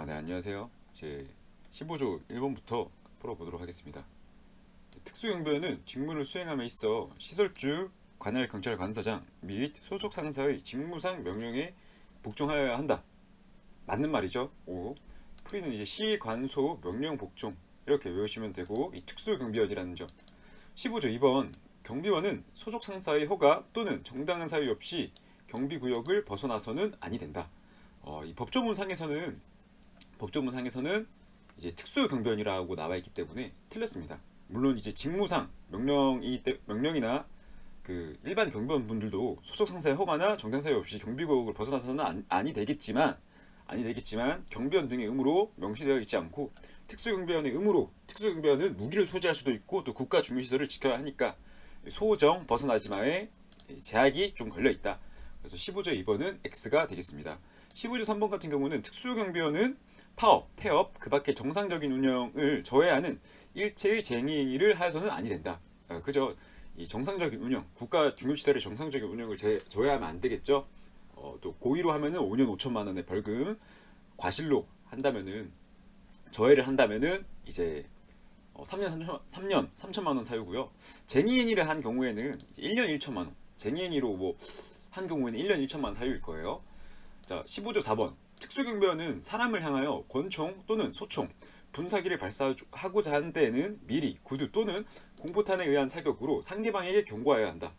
네, 안녕하세요. 제 15조 1번부터 풀어보도록 하겠습니다. 특수경비원은 직무를 수행함에 있어 시설주, 관할 경찰 관서장 및 소속 상사의 직무상 명령에 복종하여야 한다. 맞는 말이죠. 5. 풀이는 이제 시, 관, 소, 명령, 복종 이렇게 외우시면 되고, 이 특수경비원이라는 점. 15조 2번 경비원은 소속 상사의 허가 또는 정당한 사유 없이 경비구역을 벗어나서는 아니 된다. 이 법조문상에서는 이제 특수경비원이라고 나와 있기 때문에 틀렸습니다. 물론 이제 직무상 명령이나 그 일반 경비원 분들도 소속 상사의 허가나 정당 사유 없이 경비구역을 벗어나서는 아니 되겠지만 경비원 등의 의무로 명시되어 있지 않고, 특수경비원은 무기를 소지할 수도 있고 또 국가 중요시설을 지켜야 하니까 소정 벗어나지 마에 제약이 좀 걸려 있다. 그래서 15조 2번은 X가 되겠습니다. 15조 3번 같은 경우는 특수경비원은 파업, 태업, 그 밖의 정상적인 운영을 저해하는 일체의 쟁의행위를 하여서는 아니 된다. 그죠? 이 정상적인 운영, 국가 중요시설의 정상적인 운영을 저해하면 안 되겠죠. 또 고의로 하면은 5년 5천만 원의 벌금, 과실로 한다면은 저해를 한다면은 이제 3년 3천만 원 사유고요. 쟁의행위를 한 경우에는 1년 1천만 원. 쟁의행위로 뭐 한 경우에는 1년 1천만 원 사유일 거예요. 자, 15조 4번. 특수경비원은 사람을 향하여 권총 또는 소총, 분사기를 발사하고자 하는 때에는 미리 구두 또는 공포탄에 의한 사격으로 상대방에게 경고하여야 한다.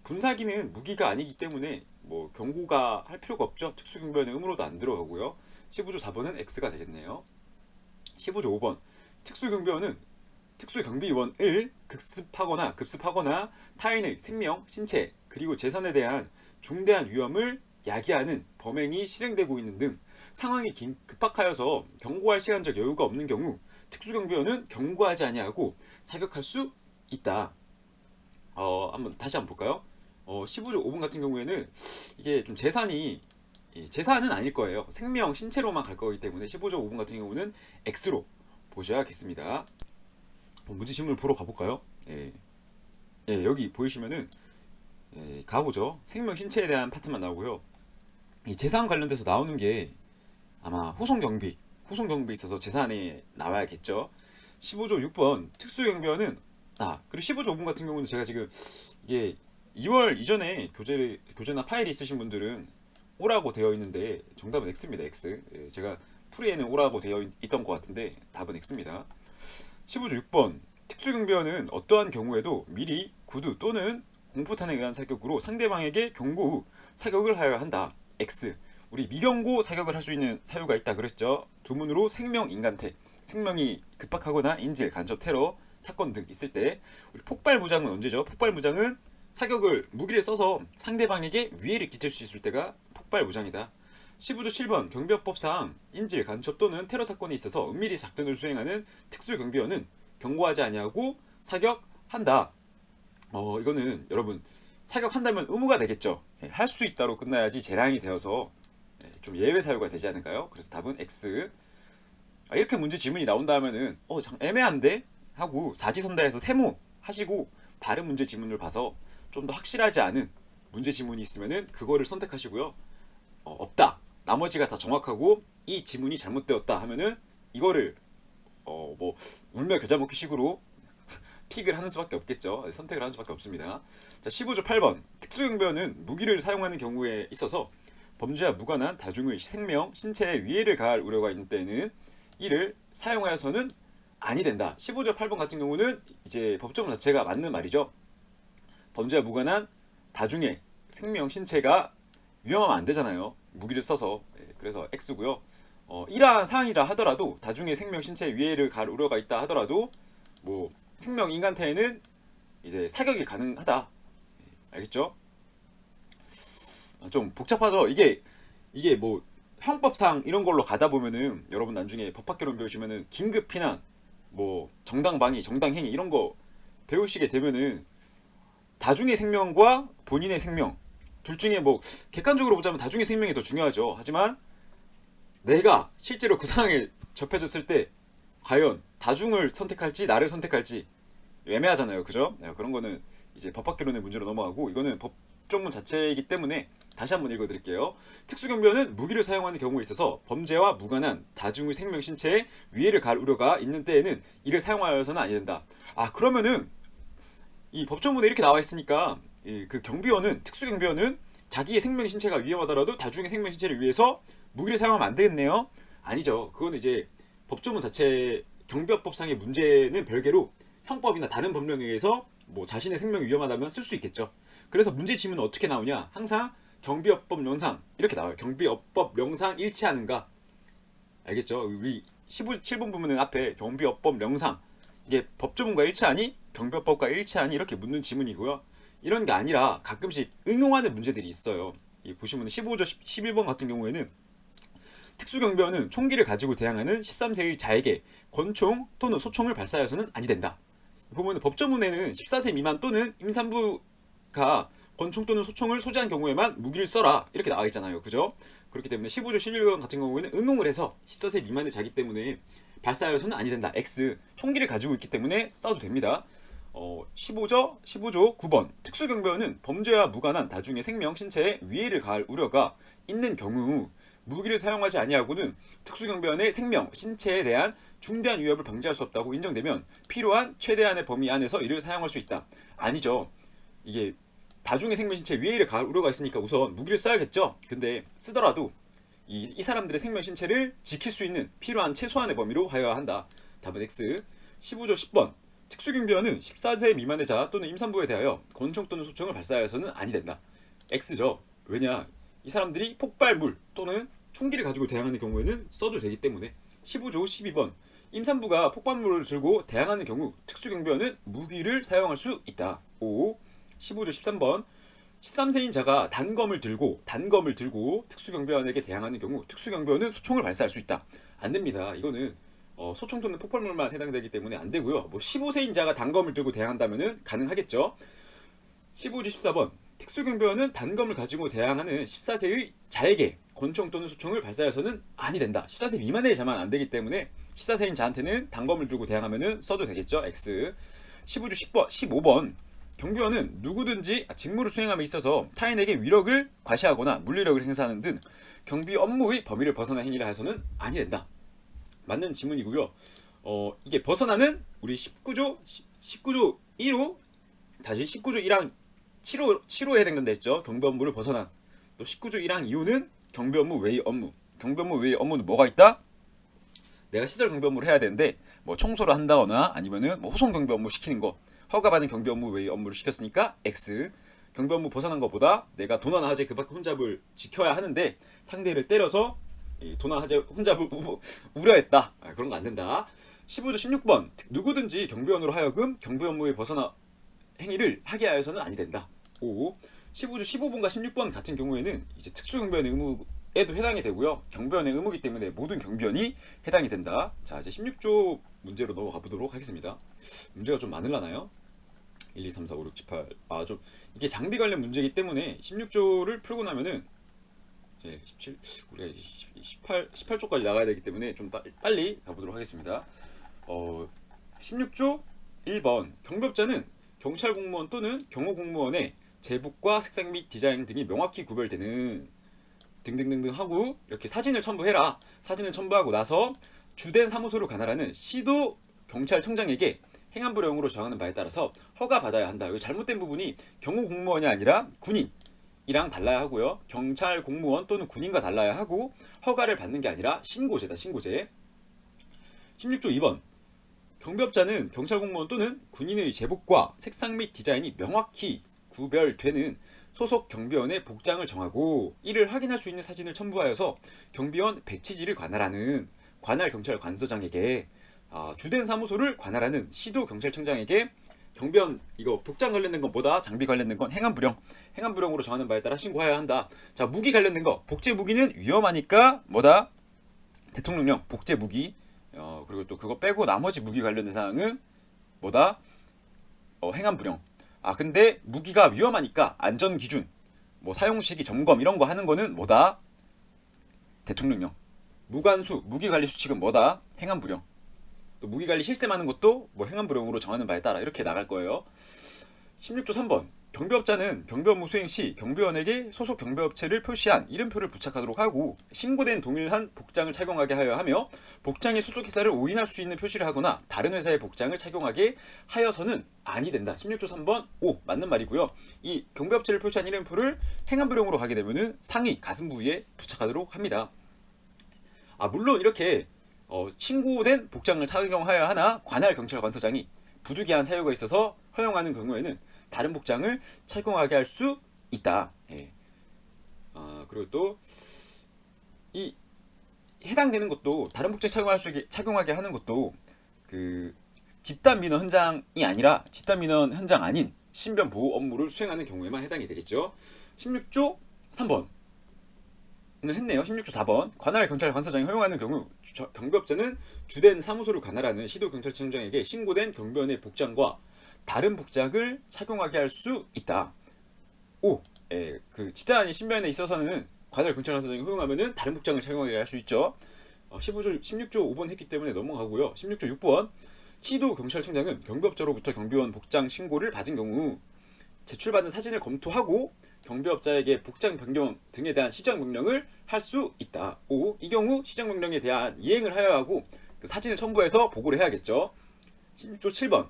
분사기는 무기가 아니기 때문에 뭐 경고가 할 필요가 없죠. 특수경비원의 의무로도 안 들어가고요. 15조 4번은 X가 되겠네요. 15조 5번. 특수경비원을 급습하거나 타인의 생명, 신체, 그리고 재산에 대한 중대한 위험을 야기하는 범행이 실행되고 있는 등 상황이 급박하여서 경고할 시간적 여유가 없는 경우 특수경비원은 경고하지 아니하고 사격할 수 있다. 다시 한번 볼까요? 15조 5번 같은 경우에는 이게 좀 재산은 아닐 거예요. 생명, 신체로만 갈 거기 때문에 15조 5번 같은 경우는 X로 보셔야겠습니다. 문제 질문을 보러 가볼까요? 여기 보이시면은 가보죠. 생명, 신체에 대한 파트만 나오고요. 이 재산 관련돼서 나오는 게 아마 호송경비 있어서 재산에 나와야겠죠. 15조 6번 특수경비원은 그리고 15조 5번 같은 경우는 제가 지금 이게 2월 이전에 교재나 파일이 있으신 분들은 O라고 되어 있는데 정답은 X입니다. X. 제가 풀이에는 O라고 되어 있던 것 같은데 답은 X입니다. 15조 6번 특수경비원은 어떠한 경우에도 미리 구두 또는 공포탄에 의한 사격으로 상대방에게 경고 후 사격을 하여야 한다. X. 우리 미경고 사격을 할 수 있는 사유가 있다 그랬죠. 두문으로 생명, 인간태, 생명이 급박하거나 인질, 간접, 테러 사건 등 있을 때. 우리 폭발무장은 언제죠? 폭발무장은 무기를 써서 상대방에게 위해를 끼칠 수 있을 때가 폭발무장이다. 15조 7번 경비법상 인질, 간첩 또는 테러 사건에 있어서 은밀히 작전을 수행하는 특수경비원은 경고하지 아니하고 사격한다. 이거는 여러분 사격한다면 의무가 되겠죠. 할 수 있다로 끝나야지 재량이 되어서 좀 예외 사유가 되지 않을까요? 그래서 답은 X. 이렇게 문제 지문이 나온다 하면은 애매한데 하고 사지선다해서 세모 하시고 다른 문제 지문을 봐서 좀 더 확실하지 않은 문제 지문이 있으면은 그거를 선택하시고요. 없다, 나머지가 다 정확하고 이 지문이 잘못되었다 하면은 이거를 울며 겨자 먹기 식으로 픽을 하는 수밖에 없겠죠. 선택을 하는 수밖에 없습니다. 자, 15조 8번 특수경비원은 무기를 사용하는 경우에 있어서 범죄와 무관한 다중의 생명, 신체에 위해를 가할 우려가 있는 때에는 이를 사용하여서는 아니 된다. 15조 8번 같은 경우는 이제 법조문 자체가 맞는 말이죠. 범죄와 무관한 다중의 생명, 신체가 위험하면 안 되잖아요. 무기를 써서. 그래서 X고요. 이러한 사항이라 하더라도 다중의 생명, 신체에 위해를 가할 우려가 있다 하더라도 뭐 생명, 인간태에는 이제 사격이 가능하다. 알겠죠? 좀 복잡하죠. 이게 뭐 형법상 이런 걸로 가다 보면은 여러분 나중에 법학개론 배우시면은 긴급 피난, 뭐 정당방위, 정당행위 이런 거 배우시게 되면은 다중의 생명과 본인의 생명 둘 중에 뭐 객관적으로 보자면 다중의 생명이 더 중요하죠. 하지만 내가 실제로 그 상황에 접해졌을 때 과연 다중을 선택할지 나를 선택할지 애매하잖아요. 그죠? 그런 거는 이제 법학개론의 문제로 넘어가고, 이거는 법조문 자체이기 때문에 다시 한번 읽어드릴게요. 특수경비원은 무기를 사용하는 경우에 있어서 범죄와 무관한 다중의 생명 신체에 위해를 가할 우려가 있는 때에는 이를 사용하여서는 아니 된다. 아 그러면은 이 법조문에 이렇게 나와 있으니까 그 경비원은 특수경비원은 자기의 생명 신체가 위험하더라도 다중의 생명 신체를 위해서 무기를 사용하면 안 되겠네요. 아니죠. 그건 이제 법조문 자체 경비업법상의 문제는 별개로 형법이나 다른 법령에 의해서 뭐 자신의 생명이 위험하다면 쓸 수 있겠죠. 그래서 문제 지문은 어떻게 나오냐? 항상 경비업법 명상 이렇게 나와요. 경비업법 명상 일치하는가? 알겠죠? 우리 7번 부문은 앞에 경비업법 명상 이게 법조문과 일치하니? 경비업법과 일치하니? 이렇게 묻는 지문이고요. 이런 게 아니라 가끔씩 응용하는 문제들이 있어요. 보시면 15조 11번 같은 경우에는 특수경비원은 총기를 가지고 대항하는 13세의 자에게 권총 또는 소총을 발사하여서는 아니 된다. 보면 법조문에는 14세 미만 또는 임산부가 권총 또는 소총을 소지한 경우에만 무기를 써라 이렇게 나와 있잖아요. 그죠? 그렇기 때문에 15조 11번 같은 경우에는 응용을 해서 14세 미만의 자기 때문에 발사하여서는 아니 된다. X 총기를 가지고 있기 때문에 써도 됩니다. 15조 9번 특수경비원은 범죄와 무관한 다중의 생명, 신체에 위해를 가할 우려가 있는 경우 무기를 사용하지 아니하고는 특수경비원의 생명, 신체에 대한 중대한 위협을 방지할 수 없다고 인정되면 필요한 최대한의 범위 안에서 이를 사용할 수 있다. 아니죠. 이게 다중의 생명, 신체에 위해를 가할 우려가 있으니까 우선 무기를 써야겠죠. 근데 쓰더라도 이 사람들의 생명, 신체를 지킬 수 있는 필요한 최소한의 범위로 하여야 한다. 답은 X. 15조 10번 특수경비원은 14세 미만의 자 또는 임산부에 대하여 권총 또는 소총을 발사하여서는 아니 된다. X죠. 왜냐? 이 사람들이 폭발물 또는 총기를 가지고 대항하는 경우에는 써도 되기 때문에 15조 12번 임산부가 폭발물을 들고 대항하는 경우 특수경비원은 무기를 사용할 수 있다. 5. 15조 13번 13세인 자가 단검을 들고 특수경비원에게 대항하는 경우 특수경비원은 소총을 발사할 수 있다. 안 됩니다. 이거는 소총 또는 폭발물만 해당되기 때문에 안 되고요. 뭐 15세인 자가 단검을 들고 대항한다면은 가능하겠죠. 15조 14번 특수경비원은 단검을 가지고 대항하는 14세의 자에게 권총 또는 소총을 발사해서는 아니 된다. 14세 미만의 자만 안 되기 때문에 14세인 자한테는 단검을 들고 대항하면은 써도 되겠죠. X. 15조 15번 경비원은 누구든지 직무를 수행함에 있어서 타인에게 위력을 과시하거나 물리력을 행사하는 등 경비 업무의 범위를 벗어난 행위를 해서는 아니 된다. 맞는 지문이고요. 이게 벗어나는 우리 19조 1호 다시 19조 1항 7호에 해당된다 했죠. 경비 업무를 벗어난. 또 19조 1항 2호는 경비 업무 외의 업무. 경비 업무 외의 업무는 뭐가 있다? 내가 시설 경비 업무를 해야 되는데 뭐 청소를 한다거나 아니면은 뭐 호송 경비 업무 시키는 거 허가받은 경비 업무 외의 업무를 시켰으니까 X. 경비 업무 벗어난 것보다 내가 도난 하재 그 밖에 혼잡을 지켜야 하는데 상대를 때려서 도난 하재 혼잡을 우려했다. 그런 거 안 된다. 15조 16번 누구든지 경비원으로 하여금 경비 업무에 벗어나 행위를 하게 하여서는 아니 된다. 5. 15조 15번과 16번 같은 경우에는 이제 특수경비원의 의무에도 해당이 되고요. 경비원의 의무이기 때문에 모든 경비원이 해당이 된다. 자, 이제 16조 문제로 넘어가 보도록 하겠습니다. 문제가 좀 많으려나요? 1, 2, 3, 4, 5, 6, 7, 8. 좀 이게 장비 관련 문제이기 때문에 16조를 풀고 나면은 17 우리가 18조까지 나가야 되기 때문에 좀 빨리 가보도록 하겠습니다. 16조 1번 경비업자는 경찰 공무원 또는 경호 공무원의 제복과 색상 및 디자인 등이 명확히 구별되는 등등등등 하고 이렇게 사진을 첨부해라. 사진을 첨부하고 나서 주된 사무소를 관할하는 시도 경찰청장에게 행안부령으로 정하는 바에 따라서 허가받아야 한다. 여기 잘못된 부분이 경호 공무원이 아니라 군인이랑 달라야 하고요. 경찰 공무원 또는 군인과 달라야 하고 허가를 받는 게 아니라 신고제다. 신고제. 16조 2번 경비업자는 경찰 공무원 또는 군인의 제복과 색상 및 디자인이 명확히 구별되는 소속 경비원의 복장을 정하고 이를 확인할 수 있는 사진을 첨부하여서 경비원 배치지를 관할하는 관할 경찰 관서장에게 주된 사무소를 관할하는 시도 경찰청장에게 경비원 이거 복장 관련된 건 뭐다? 장비 관련된 건 행안부령으로 정하는 바에 따라 신고해야 한다. 자, 무기 관련된 거 복제 무기는 위험하니까 뭐다? 대통령령 복제 무기. 그리고 또 그거 빼고 나머지 무기 관련된 사항은 뭐다? 행안부령. 근데 무기가 위험하니까 안전기준, 뭐 사용시기 점검 이런 거 하는 거는 뭐다? 대통령령. 무관수, 무기관리 수칙은 뭐다? 행안부령. 또 무기관리 실셈하는 것도 뭐 행안부령으로 정하는 바에 따라 이렇게 나갈 거예요. 16조 3번 경비업자는 경비업무 수행 시 경비원에게 소속 경비업체를 표시한 이름표를 부착하도록 하고 신고된 동일한 복장을 착용하게 하여 하며 복장에 소속 회사를 오인할 수 있는 표시를 하거나 다른 회사의 복장을 착용하게 하여서는 아니 된다. 16조 3번 O 맞는 말이고요. 이 경비업체를 표시한 이름표를 행안부령으로 가게 되면은 상의 가슴 부위에 부착하도록 합니다. 물론 이렇게 신고된 복장을 착용하여야 하나 관할 경찰관서장이 부득이한 사유가 있어서 허용하는 경우에는 다른 복장을 착용하게 할 수 있다. 예. 그리고 또 이 해당되는 것도 다른 복장 착용하게 하는 것도 그 집단 민원 현장이 아니라 집단 민원 현장 아닌 신변 보호 업무를 수행하는 경우에만 해당이 되겠죠. 16조 3번 했네요. 16조 4번 관할 경찰관서장이 허용하는 경우 경비업자는 주된 사무소를 관할하는 시도경찰청장에게 신고된 경비원의 복장과 다른 복장을 착용하게 할 수 있다. 그 집단 아닌 신변에 있어서는 관할 경찰관서장이 허용하면은 다른 복장을 착용하게 할 수 있죠. 16조 5번 했기 때문에 넘어가고요. 16조 6번 시도경찰청장은 경비업자로부터 경비원 복장 신고를 받은 경우 제출받은 사진을 검토하고 경비업자에게 복장 변경 등에 대한 시정명령을 할 수 있다. 이 경우 시정명령에 대한 이행을 하여야 하고 그 사진을 첨부해서 보고를 해야겠죠. 16조 7번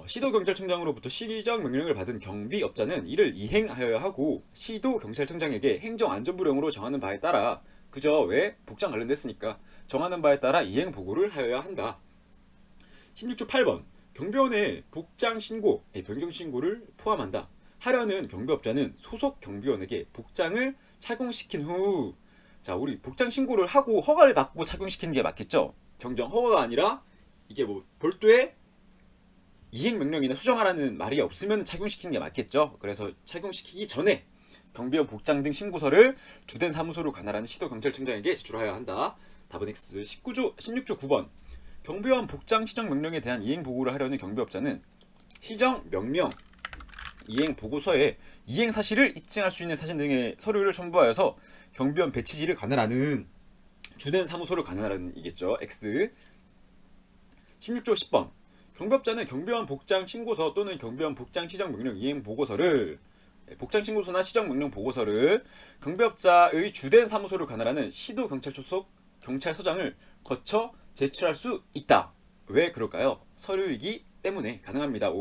시도경찰청장으로부터 시정명령을 받은 경비업자는 이를 이행하여야 하고 시도경찰청장에게 행정안전부령으로 정하는 바에 따라 그저 왜 복장 관련됐으니까 정하는 바에 따라 이행 보고를 하여야 한다. 16조 8번 경비원의 복장 신고, 변경 신고를 포함한다. 하려는 경비업자는 소속 경비원에게 복장을 착용시킨 후, 우리 복장 신고를 하고 허가를 받고 착용시키는 게 맞겠죠? 정정 허가가 아니라 이게 뭐 별도의 이행 명령이나 수정하라는 말이 없으면 착용시키는 게 맞겠죠? 그래서 착용시키기 전에 경비원 복장 등 신고서를 주된 사무소를 관할하는 시도경찰청장에게 제출하여야 한다. 답은 X. 16조 9번 경비원 복장 시정 명령에 대한 이행 보고를 하려는 경비업자는 시정 명령 이행 보고서에 이행 사실을 입증할 수 있는 사진 등의 서류를 첨부하여서 경비원 배치지를 관할하는 주된 사무소를 관할하는 이겠죠. X. 16조 10번 경비업자는 경비원 복장 신고서 또는 경비원 복장 시정 명령 이행 보고서를 복장 신고서나 시정 명령 보고서를 경비업자의 주된 사무소를 관할하는 시도경찰서 속 경찰서장을 거쳐 제출할 수 있다. 왜 그럴까요? 서류이기 때문에 가능합니다.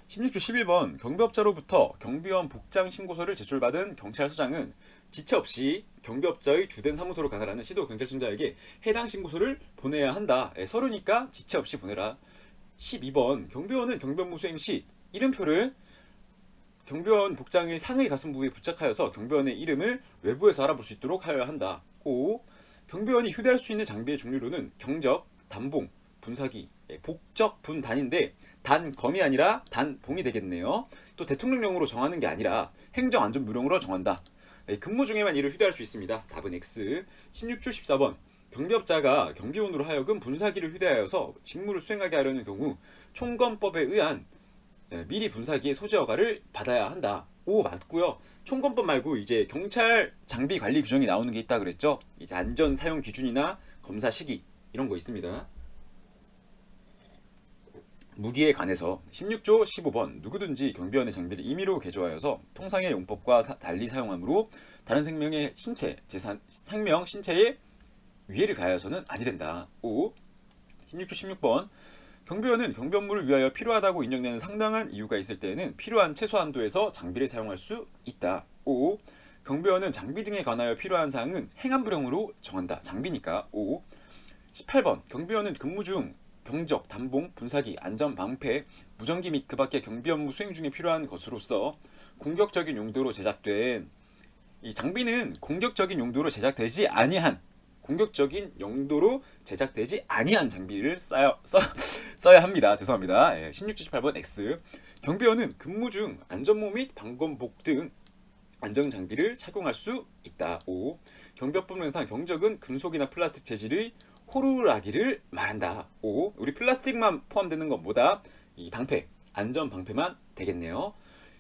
16조 11번 경비업자로부터 경비원 복장 신고서를 제출받은 경찰서장은 지체 없이 경비업자의 주된 사무소로 관할하는 시도경찰청장에게 해당 신고서를 보내야 한다. 서류니까 지체 없이 보내라. 12번 경비원은 경비업무 수행 시 이름표를 경비원 복장의 상의 가슴 부위에 부착하여서 경비원의 이름을 외부에서 알아볼 수 있도록 하여야 한다. 경비원이 휴대할 수 있는 장비의 종류로는 경적, 단봉, 분사기, 복적, 분단인데 단검이 아니라 단봉이 되겠네요. 또 대통령령으로 정하는 게 아니라 행정안전부령으로 정한다. 근무 중에만 이를 휴대할 수 있습니다. 답은 X. 16조 14번 경비업자가 경비원으로 하여금 분사기를 휴대하여서 직무를 수행하게 하려는 경우 총검법에 의한 미리 분사기의 소지 허가를 받아야 한다. 맞고요. 총검법 말고 이제 경찰 장비 관리 규정이 나오는 게 있다 그랬죠. 이제 안전 사용 기준이나 검사 시기 이런 거 있습니다. 무기에 관해서 16조 15번 누구든지 경비원의 장비를 임의로 개조하여서 통상의 용법과 달리 사용함으로 다른 생명의 신체, 재산, 생명, 신체에 위해를 가하여서는 아니 된다. 16조 16번 경비원은 경비 업무를 위하여 필요하다고 인정되는 상당한 이유가 있을 때에는 필요한 최소 한도에서 장비를 사용할 수 있다. 경비원은 장비 등에 관하여 필요한 사항은 행안부령으로 정한다. 장비니까. 18번 경비원은 근무 중 경적, 단봉, 분사기, 안전 방패, 무전기 및 그 밖의 경비 업무 수행 중에 필요한 것으로서 공격적인 용도로 제작된 이 장비는 공격적인 용도로 제작되지 아니한 장비를 써야 합니다. 죄송합니다. 16조 18번 X. 경비원은 근무 중 안전모 및 방검복 등 안전 장비를 착용할 수 있다. 경비업법령상 경적은 금속이나 플라스틱 재질의 호루라기를 말한다. 우리 플라스틱만 포함되는 건 뭐다? 이 방패, 안전 방패만 되겠네요.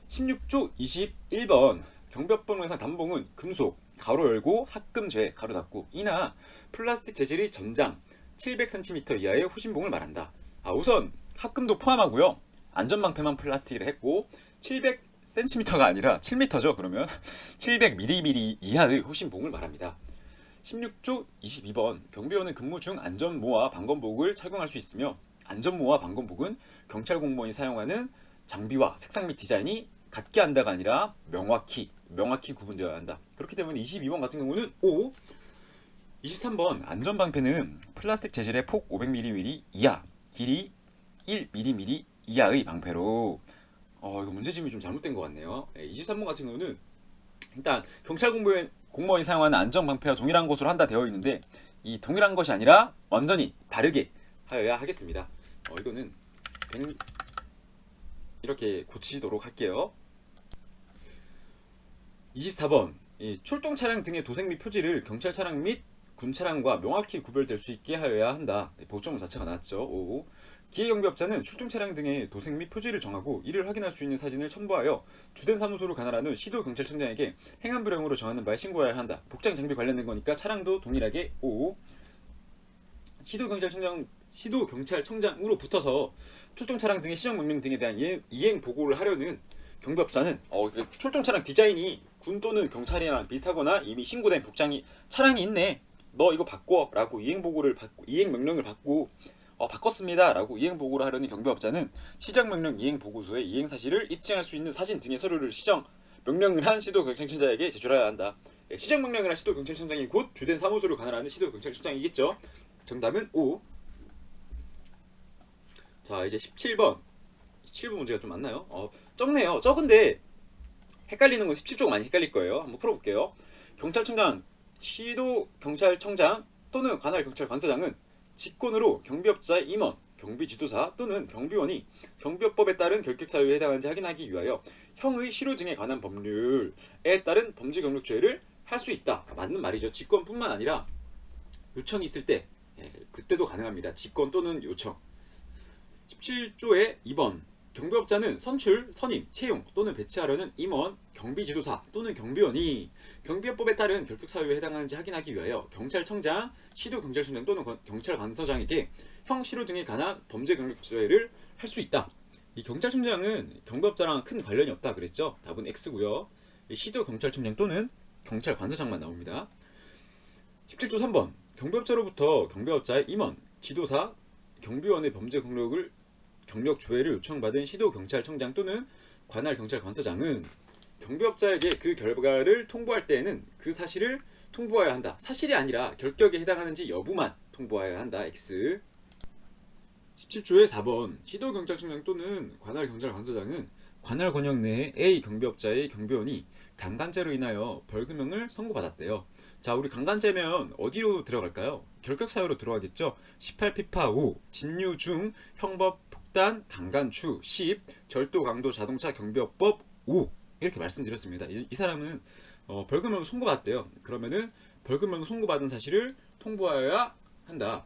16조 21번 경비업법령상 단봉은 금속 가로 열고 합금죄 가로 닫고 이나 플라스틱 재질의 전장 700cm 이하의 호신봉을 말한다. 우선 합금도 포함하고요. 안전방패만 플라스틱으로 했고 700cm가 아니라 7m죠. 그러면 700mm 이하의 호신봉을 말합니다. 16조 22번 경비원은 근무 중 안전모와 방검복을 착용할 수 있으며 안전모와 방검복은 경찰 공무원이 사용하는 장비와 색상 및 디자인이 같게 한다가 아니라 명확히 구분되어야 한다. 그렇기 때문에 22번 같은 경우는 O. 23번 안전방패는 플라스틱 재질의 폭 500mm 이하, 길이 1mm 이하의 방패로. 이거 문제집이 좀 잘못된 것 같네요. 23번 같은 경우는 일단 경찰 공무원이 사용하는 안전방패와 동일한 것으로 한다 되어 있는데 이 동일한 것이 아니라 완전히 다르게 하여야 하겠습니다. 이거는 이렇게 고치도록 할게요. 24번 출동 차량 등의 도색 및 표지를 경찰 차량 및 군 차량과 명확히 구별될 수 있게 하여야 한다. 보점 자체가 나왔죠. 5. 기계경비업자는 출동 차량 등의 도색 및 표지를 정하고 이를 확인할 수 있는 사진을 첨부하여 주된 사무소로 관할하는 시도경찰청장에게 행한 불행으로 정하는 바에 신고해야 한다. 복장 장비 관련된 거니까 차량도 동일하게 5. 시도경찰청장으로 붙어서 출동 차량 등의 시정 명령 등에 대한 이행 보고를 하려는 경비업자는 출동 차량 디자인이 군 또는 경찰이랑 비슷하거나 이미 신고된 복장이 차량이 있네. 너 이거 바꿔 라고 이행 명령을 받고 바꿨습니다 라고 이행 보고를 하려는 경비업자는 시정 명령 이행 보고서에 이행 사실을 입증할 수 있는 사진 등의 서류를 시정 명령을 한 시도경찰청장에게 제출해야 한다. 시정 명령을 한 시도경찰청장이 곧 주된 사무소를 관할하는 시도경찰청장이겠죠. 정답은 O. 자, 이제 17번 문제가 좀 많나요? 적네요. 적은데 헷갈리는 건 17조가 많이 헷갈릴 거예요. 한번 풀어볼게요. 경찰청장, 시도경찰청장 또는 관할경찰관서장은 직권으로 경비업자의 임원, 경비지도사 또는 경비원이 경비업법에 따른 결격사유에 해당하는지 확인하기 위하여 형의 실효 등에 관한 법률에 따른 범죄경력조회를 할 수 있다. 맞는 말이죠. 직권뿐만 아니라 요청이 있을 때 그때도 가능합니다. 직권 또는 요청. 17조의 2번 경비업자는 선출, 선임, 채용 또는 배치하려는 임원, 경비지도사 또는 경비원이 경비업법에 따른 결격사유에 해당하는지 확인하기 위하여 경찰청장, 시도경찰청장 또는 경찰관서장에게 형, 실효 등에 관한 범죄경력조회를 할 수 있다. 이 경찰청장은 경비업자랑 큰 관련이 없다 그랬죠. 답은 X고요. 시도경찰청장 또는 경찰관서장만 나옵니다. 17조 3번 경비업자로부터 경비업자의 임원, 지도사, 경비원의 범죄 경력 조회를 요청받은 시도경찰청장 또는 관할경찰관서장은 경비업자에게 그 결과를 통보할 때에는 그 사실을 통보해야 한다. 사실이 아니라 결격에 해당하는지 여부만 통보해야 한다. X. 17조의 4번 시도경찰청장 또는 관할경찰관서장은 관할 권역 내에 A 경비업자의 경비원이 강간죄로 인하여 벌금형을 선고받았대요. 자, 우리 강간죄면 어디로 들어갈까요? 결격사유로 들어가겠죠. 18피파 5 진유 중 형법 폭단 강간추 10 절도 강도 자동차 경비업법 5 이렇게 말씀드렸습니다. 이 사람은 벌금형을 선고받았대요. 그러면은 벌금형을 선고받은 사실을 통보하여야 한다.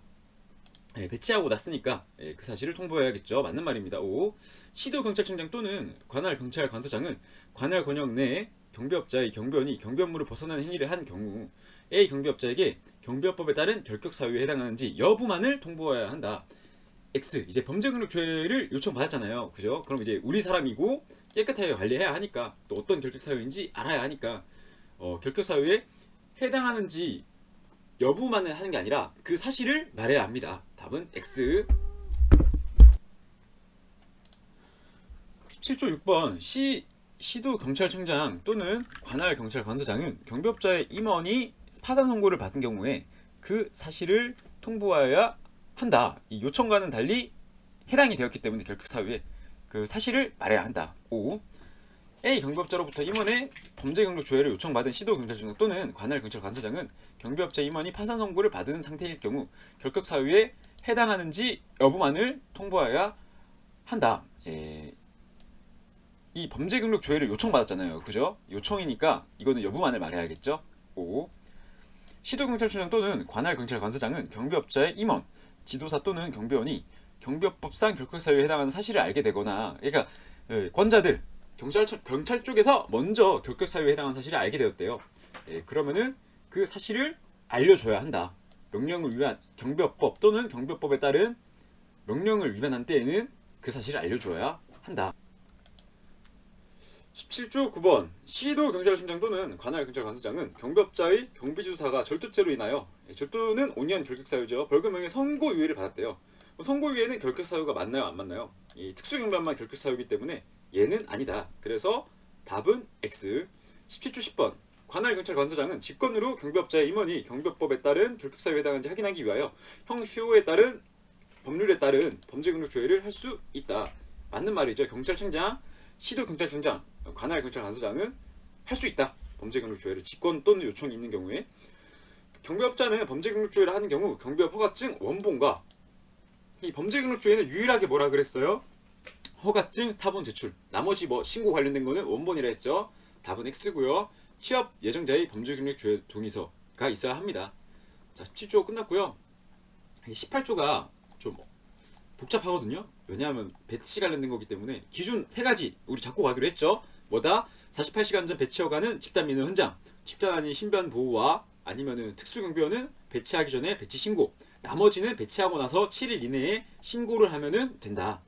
배치하고 났으니까 그 사실을 통보해야겠죠. 맞는 말입니다. 5. 시도경찰청장 또는 관할경찰관서장은 관할 권역 내에 경비업자의 경비원이 경비업무를 벗어나는 행위를 한 경우 A 경비업자에게 경비업법에 따른 결격사유에 해당하는지 여부만을 통보해야 한다. X. 이제 범죄경력조회를 요청받았잖아요. 그죠? 그럼 이제 우리 사람이고 깨끗하게 관리해야 하니까 또 어떤 결격사유인지 알아야 하니까 결격사유에 해당하는지 여부만을 하는 게 아니라 그 사실을 말해야 합니다. 답은 X. 17조 6번 시도경찰청장 또는 관할경찰관서장은 경비업자의 임원이 파산 선고를 받은 경우에 그 사실을 통보하여야 한다. 이 요청과는 달리 해당이 되었기 때문에 결격사유에 그 사실을 말해야 한다. 5. A 경비업자로부터 임원의 범죄경력조회를 요청받은 시도경찰청장 또는 관할경찰관서장은 경비업자 임원이 파산 선고를 받은 상태일 경우 결격사유에 해당하는지 여부만을 통보하여야 한다. 이 범죄경력조회를 요청받았잖아요. 그죠? 요청이니까 이거는 여부만을 말해야겠죠. 5. 시도경찰청장 또는 관할경찰관서장은 경비업자의 임원, 지도사 또는 경비원이 경비업법상 결격사유에 해당하는 사실을 알게 되거나 그러니까 권자들 경찰 쪽에서 먼저 결격사유에 해당하는 사실을 알게 되었대요. 그러면은 그 사실을 알려줘야 한다. 명령을 위반 경비업법 또는 경비업법에 따른 명령을 위반한 때에는 그 사실을 알려줘야 한다. 17조 9번 시도 경찰청장 또는 관할 경찰관서장은 경비업자의 경비주사가 절도죄로 인하여 절도는 5년 결격사유죠. 벌금형의 선고유예를 받았대요. 선고유예는 결격사유가 맞나요? 안 맞나요? 이 특수경비만 결격사유이기 때문에 얘는 아니다. 그래서 답은 X. 17조 10번 관할 경찰관서장은 직권으로 경비업자의 임원이 경비법에 따른 결격사유에 해당하는지 확인하기 위하여 형시효에 따른 법률에 따른 범죄경력 조회를 할 수 있다. 맞는 말이죠. 경찰청장, 시도경찰청장, 관할경찰관서장은 할 수 있다. 범죄경력 조회를 직권 또는 요청이 있는 경우에. 경비업자는 범죄경력 조회를 하는 경우 경비업 허가증 원본과 이 범죄경력 조회는 유일하게 뭐라 그랬어요? 허가증 사본 제출. 나머지 뭐 신고 관련된 거는 원본이라 했죠. 답은 X고요. 취업 예정자의 범죄경력 조회 동의서가 있어야 합니다. 자, 17조 끝났고요. 18조가 좀 복잡하거든요. 왜냐하면 배치 관련된 거기 때문에 기준 3가지 우리 잡고 가기로 했죠. 뭐다? 48시간 전 배치 허가는 집단 민원 현장, 집단 아닌 신변 보호와 아니면은 특수경비원은 배치하기 전에 배치 신고, 나머지는 배치하고 나서 7일 이내에 신고를 하면은 된다.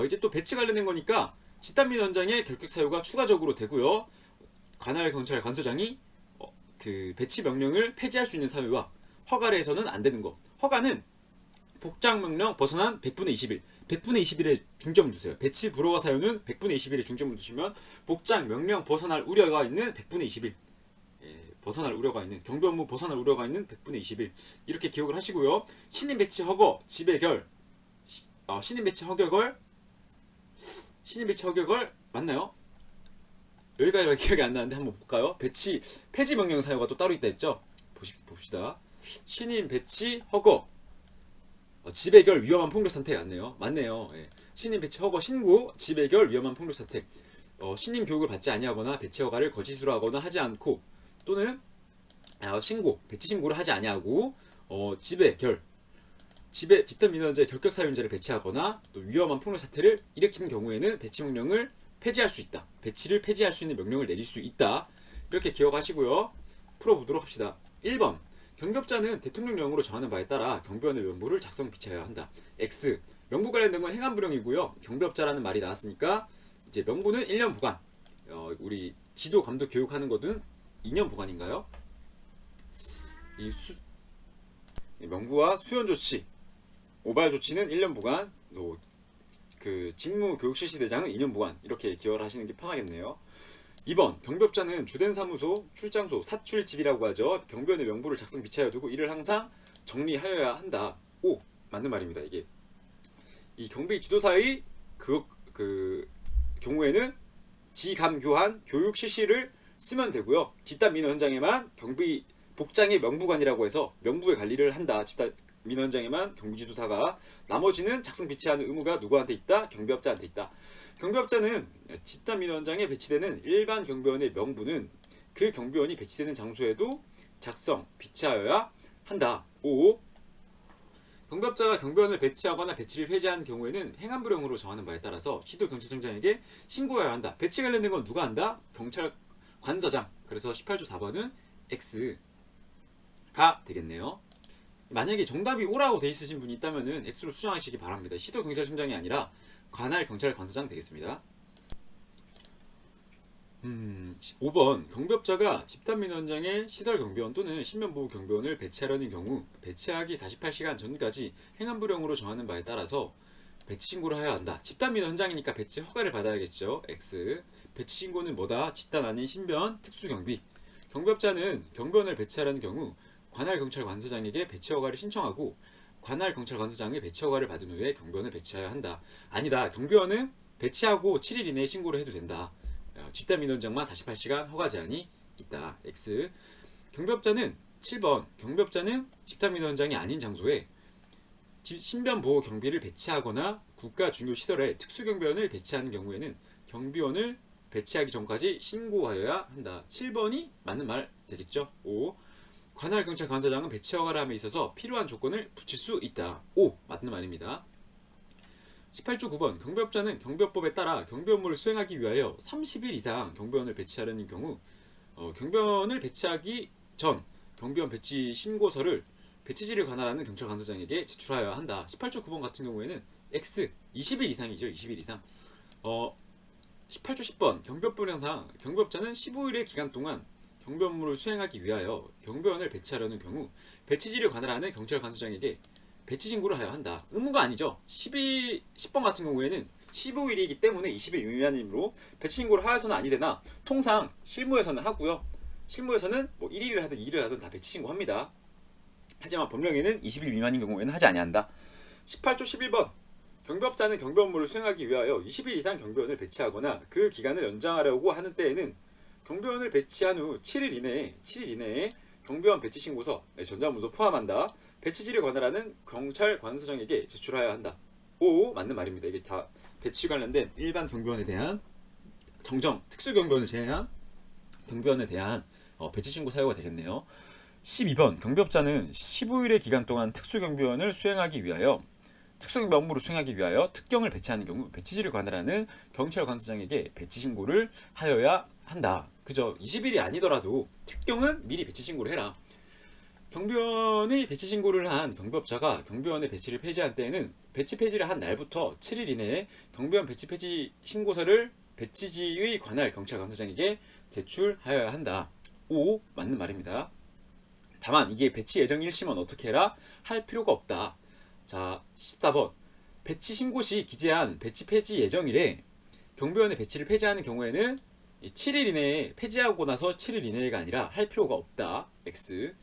이제 또 배치 관련된 거니까 집단 민원 현장에 결격 사유가 추가적으로 되고요. 관할 경찰 관서장이 그 배치 명령을 폐지할 수 있는 사유와 허가를 해서는 안 되는 거. 허가는 복장 명령 벗어난 100분의 20일. 100분의 20일에 중점을 두세요. 배치 불허가 사유는 100분의 20일에 중점을 두시면 복장 명령 벗어날 우려가 있는 100분의 20일. 벗어날 우려가 있는 경비 업무 벗어날 우려가 있는 100분의 20일. 이렇게 기억을 하시고요. 신임 배치 허거 지배결 신임 배치 허격을 맞나요? 여기까지밖에 기억이 안 나는데 한번 볼까요? 배치 폐지 명령 사유가 또 따로 있다 했죠? 봅시다. 신임 배치 허거 지배결 위험한 폭력 선택 맞네요. 예. 신임 배치 허거 신고 지배결 위험한 폭력 선택. 신임 교육을 받지 아니하거나 배치 허가를 거짓으로 하거나 하지 않고 또는 배치 신고를 하지 아니하고 집단 민원자의 결격 사유인자를 배치하거나 또 위험한 폭력 사태를 일으키는 경우에는 배치 명령을 폐지할 수 있다. 배치를 폐지할 수 있는 명령을 내릴 수 있다. 이렇게 기억하시고요. 풀어보도록 합시다. 1번 경비업자는 대통령령으로 정하는 바에 따라 경비원의 명부를 작성 비치하여야 한다. X 명부 관련된 건 행안부령이고요. 경비업자라는 말이 나왔으니까 이제 명부는 1년 보관. 우리 지도 감독 교육하는 것은 2년 보관인가요? 이 명부와 수연 조치, 오발 조치는 1년 보관. 또 그 직무 교육 실시 대장은 2년 보관. 이렇게 기억을 하시는 게 편하겠네요. 2번 경비업자는 주된 사무소, 출장소, 사출집이라고 하죠. 경비원의 명부를 작성 비치하여 두고 이를 항상 정리하여야 한다. 오, 맞는 말입니다. 이게 이 경비 지도사의 그 경우에는 지감교한 교육 실시를 쓰면 되고요. 집단 민원 현장에만 경비 복장의 명부관이라고 해서 명부의 관리를 한다. 집단 민원 현장에만 경비지도사가. 나머지는 작성 비치하는 의무가 누구한테 있다? 경비업자한테 있다. 경비업자는 집단 민원 현장에 배치되는 일반 경비원의 명부는 그 경비원이 배치되는 장소에도 작성 비치하여야 한다. 5. 경비업자가 경비원을 배치하거나 배치를 폐지한 경우에는 행안부령으로 정하는 바에 따라서 시도경찰청장에게 신고해야 한다. 배치 관련된 건 누가 한다? 경찰관서장. 그래서 18조 4번은 X가 되겠네요. 만약에 정답이 O라고 돼 있으신 분이 있다면 X로 수정하시기 바랍니다. 시도경찰청장이 아니라 관할경찰관서장 되겠습니다. 5번 경비업자가 집단민원 현장에 시설경비원 또는 신변보호경비원을 배치하려는 경우 배치하기 48시간 전까지 행안부령으로 정하는 바에 따라서 배치 신고를 해야 한다. 집단민원 현장이니까 배치 허가를 받아야겠죠. X. 배치 신고는 뭐다? 집단 아닌 신변 특수경비. 경비업자는 경비원을 배치하려는 경우 관할경찰관서장에게 배치 허가를 신청하고 관할경찰관서장의 배치 허가를 받은 후에 경비원을 배치해야 한다. 아니다. 경비원은 배치하고 7일 이내에 신고를 해도 된다. 집단 민원장만 48시간 허가 제한이 있다. X. 경비업자는 7번 경비업자는 집단 민원장이 아닌 장소에 신변보호 경비를 배치하거나 국가 중요 시설에 특수경비원을 배치하는 경우에는 경비원을 배치하기 전까지 신고하여야 한다. 7번이 맞는 말 되겠죠. 5. 관할경찰관서장은 배치 허가를 함에 있어서 필요한 조건을 붙일 수 있다. 5. 맞는 말입니다. 18조 9번 경비업자는 경비업법에 따라 경비 업무를 수행하기 위하여 30일 이상 경비원을 배치하려는 경우 경비원을 배치하기 전 경비원 배치 신고서를 배치지를 관할하는 경찰관서장에게 제출하여야 한다. 18조 9번 같은 경우에는 X 20일 이상이죠. 20일 이상. 어, 18조 10번 경비업법령상 경비업자는 15일의 기간 동안 경비 업무를 수행하기 위하여 경비원을 배치하려는 경우 배치지를 관할하는 경찰 관서장에게 배치 신고를 하여야 한다. 의무가 아니죠. 10번 같은 경우에는 15일이기 때문에 20일 미만이므로 배치 신고를 하여서는 아니 되나 통상 실무에서는 하고요. 실무에서는 뭐 1일을 하든 2일을 하든 다 배치 신고합니다. 하지만 법령에는 20일 미만인 경우에는 하지 아니한다. 18조 11번 경비업자는 경비 업무를 수행하기 위하여 20일 이상 경비원을 배치하거나 그 기간을 연장하려고 하는 때에는 경비원을 배치한 후 7일 이내에 경비원 배치 신고서, 전자문서 포함한다. 배치지를 관할하는 경찰 관서장에게 제출하여야 한다. 오, 맞는 말입니다. 이게 다 배치 관련된 일반 경비원에 대한 정정, 특수 경비원을 제외한 경비원에 대한 배치 신고 사유가 되겠네요. 12번 경비업자는 15일의 기간 동안 특수경비원을 수행하기 위하여 특수경비 업무를 수행하기 위하여 특경을 배치하는 경우 배치지를 관할하는 경찰 관서장에게 배치 신고를 하여야 한다. 그죠? 20일이 아니더라도 특경은 미리 배치 신고를 해라. 경비원의 배치 신고를 한 경비업자가 경비원의 배치를 폐지한 때에는 배치 폐지를 한 날부터 7일 이내에 경비원 배치 폐지 신고서를 배치지의 관할 경찰 관서장에게 제출하여야 한다. 오, 맞는 말입니다. 다만 이게 배치 예정 일시면 어떻게 해라? 할 필요가 없다. 자, 14번 배치 신고 시 기재한 배치 폐지 예정일에 경비원의 배치를 폐지하는 경우에는 7일 이내에 폐지하고 나서 7일 이내가 아니라 할 필요가 없다. X.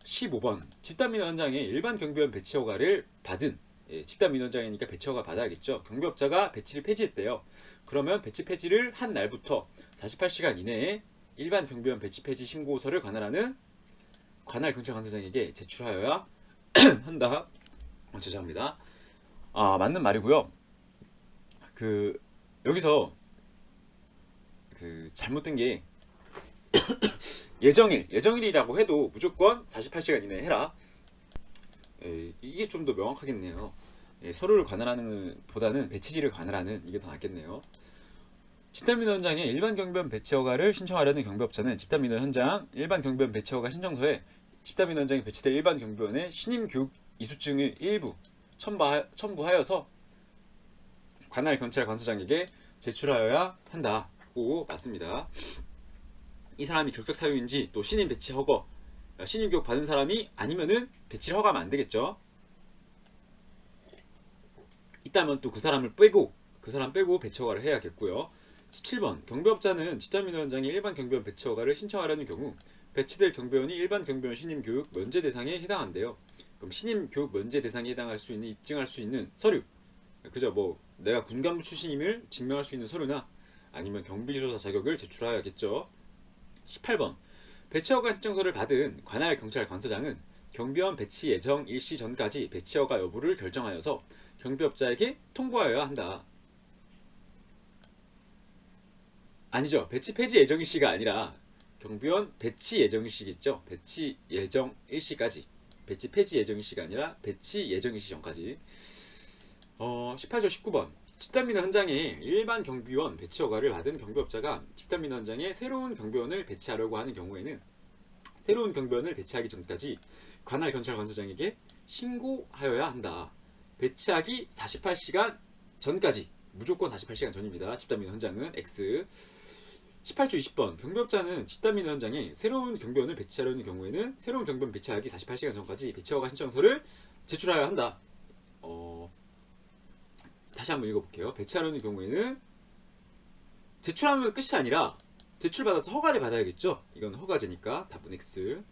15번 집단민원 현장에 일반 경비원 배치 허가를 받은, 집단민원 현장이니까 배치 허가 받아야겠죠. 경비업자가 배치를 폐지했대요. 그러면 배치 폐지를 한 날부터 48시간 이내에 일반 경비원 배치 폐지 신고서를 관할하는 관할 경찰 관서장에게 제출하여야 한다. 죄송합니다. 아, 맞는 말이고요. 여기서 잘못된 게 예정일이라고 해도 무조건 48시간 이내에 해라. 이게 좀 더 명확하겠네요. 서류를 관할하는 보다는 배치지를 관할하는 이게 더 낫겠네요. 집단민원 현장에 일반 경비원 배치 허가를 신청하려는 경비업자는 집단민원 현장 일반 경비원 배치 허가 신청서에 집단민원 현장에 배치될 일반 경비원의 신임 교육 이수증의 일부 첨부하여서 관할 경찰 관서장에게 제출하여야 한다. 오, 맞습니다. 이 사람이 결격 사유인지 또 신임 배치 허가, 신임 교육 받은 사람이 아니면은 배치를 허가하면 안 되겠죠. 있다면 또 그 사람 빼고 배치 허가를 해야겠고요. 17번 경비업자는 집단민원 현장에 일반 경비원 배치 허가를 신청하려는 경우 배치될 경비원이 일반 경비원 신임 교육 면제 대상에 해당한대요. 그럼 신임 교육 면제 대상에 해당할 수 있는 입증할 수 있는 서류, 그죠? 뭐 내가 군간부 출신임을 증명할 수 있는 서류나 아니면 경비조사 자격을 제출하여야겠죠. 18번 배치허가 신청서를 받은 관할 경찰 관서장은 경비원 배치 예정 일시 전까지 배치허가 여부를 결정하여서 경비업자에게 통보하여야 한다. 아니죠. 배치 폐지 예정 일시가 아니라 경비원 배치 예정 일시겠죠. 배치 예정 일시까지. 배치 폐지 예정 일시가 아니라 배치 예정 일시 전까지. 18조 19번 집단민원 현장에 일반 경비원 배치 허가를 받은 경비업자가 집단민원 현장에 새로운 경비원을 배치하려고 하는 경우에는 새로운 경비원을 배치하기 전까지 관할 경찰 관서장에게 신고하여야 한다. 배치하기 48시간 전까지, 무조건 48시간 전입니다. 집단민원 현장은 X. 18조 20번 경비업자는 집단민원 현장에 새로운 경비원을 배치하려는 경우에는 새로운 경비원 배치하기 48시간 전까지 배치허가 신청서를 제출하여야 한다. 다시 한번 읽어볼게요. 배치하려는 경우에는 제출하면 끝이 아니라 제출받아서 허가를 받아야겠죠. 이건 허가제니까 답은 X.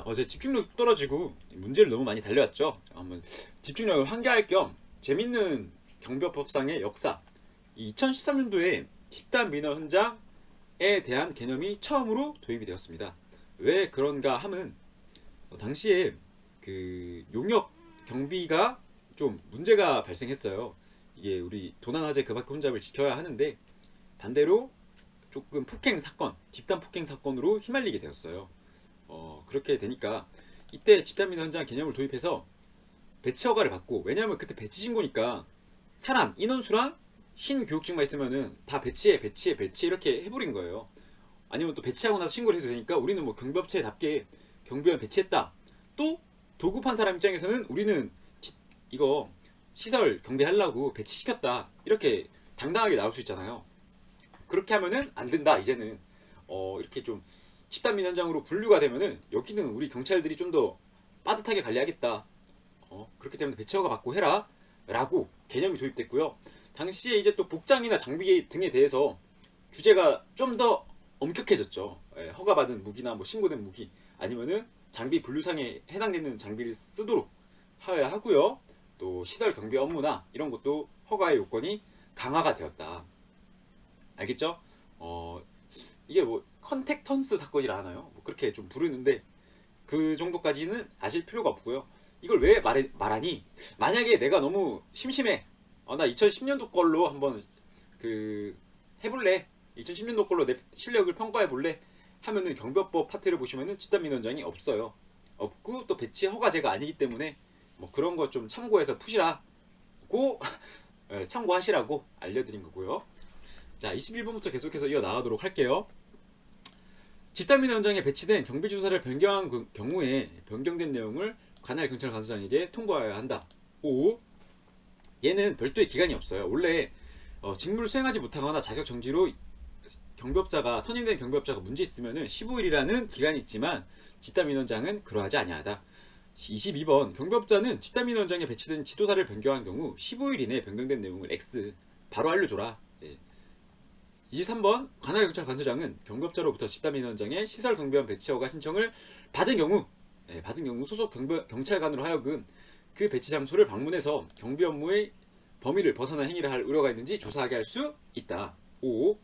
어제 집중력 떨어지고 문제를 너무 많이 달려왔죠. 한번 집중력을 환기할 겸 재밌는 경비업법상의 역사, 2013년도에 집단민원 현장에 대한 개념이 처음으로 도입이 되었습니다. 왜 그런가 함은 당시에 용역 경비가 좀 문제가 발생했어요. 이게 우리 도난화재 그 밖에 혼잡을 지켜야 하는데 반대로 조금 폭행 사건, 집단 폭행 사건으로 휘말리게 되었어요. 그렇게 되니까 이때 집단민원 현장 개념을 도입해서 배치 허가를 받고, 왜냐하면 그때 배치 신고니까 사람 인원수랑 흰 교육증만 있으면은 다 배치해 이렇게 해버린 거예요. 아니면 또 배치하고 나서 신고를 해도 되니까 우리는 뭐 경비업체답게 경비원 배치했다. 또 도급한 사람 입장에서는 우리는 이거 시설 경비하려고 배치시켰다, 이렇게 당당하게 나올 수 있잖아요. 그렇게 하면은 안 된다. 이제는 이렇게 좀 집단민원장으로 분류가 되면은 여기는 우리 경찰들이 좀 더 빠듯하게 관리하겠다. 그렇기 때문에 배치 허가 받고 해라 라고 개념이 도입됐고요. 당시에 이제 또 복장이나 장비 등에 대해서 규제가 좀 더 엄격해졌죠. 허가받은 무기나 뭐 신고된 무기 아니면은 장비 분류상에 해당되는 장비를 쓰도록 하여야 하고요. 또 시설 경비 업무나 이런 것도 허가의 요건이 강화가 되었다. 알겠죠? 이게 뭐 컨택턴스 사건이라 하나요? 뭐 그렇게 좀 부르는데 그 정도까지는 아실 필요가 없고요. 이걸 왜 말하니? 만약에 내가 너무 심심해. 나 2010년도 걸로 한번 해볼래. 2010년도 걸로 내 실력을 평가해볼래. 하면은 경비법 파트를 보시면은 집단민원장이 없어요. 없고 또 배치 허가제가 아니기 때문에 뭐 그런 거 좀 참고해서 푸시라고 참고하시라고 알려드린 거고요. 자, 21번부터 계속해서 이어 나가도록 할게요. 집단민원장에 배치된 경비주사를 변경한 경우에 변경된 내용을 관할 경찰 관서장에게 통보하여야 한다. 5. 얘는 별도의 기간이 없어요. 원래 직무를 수행하지 못하거나 자격 정지로 선임된 경비업자가 문제 있으면은 15일이라는 기간이 있지만 집단민원장은 그러하지 아니하다. 22번 경비업자는 집단민원장에 배치된 지도사를 변경한 경우 15일 이내에 변경된 내용을 X 바로 알려줘라. 23번 관할경찰 관서장은 경비업자로부터 집단민원장의 시설 경비원 배치 허가 신청을 받은 경우 소속 경찰관으로 하여금 그 배치 장소를 방문해서 경비 업무의 범위를 벗어난 행위를 할 우려가 있는지 조사하게 할 수 있다. 5.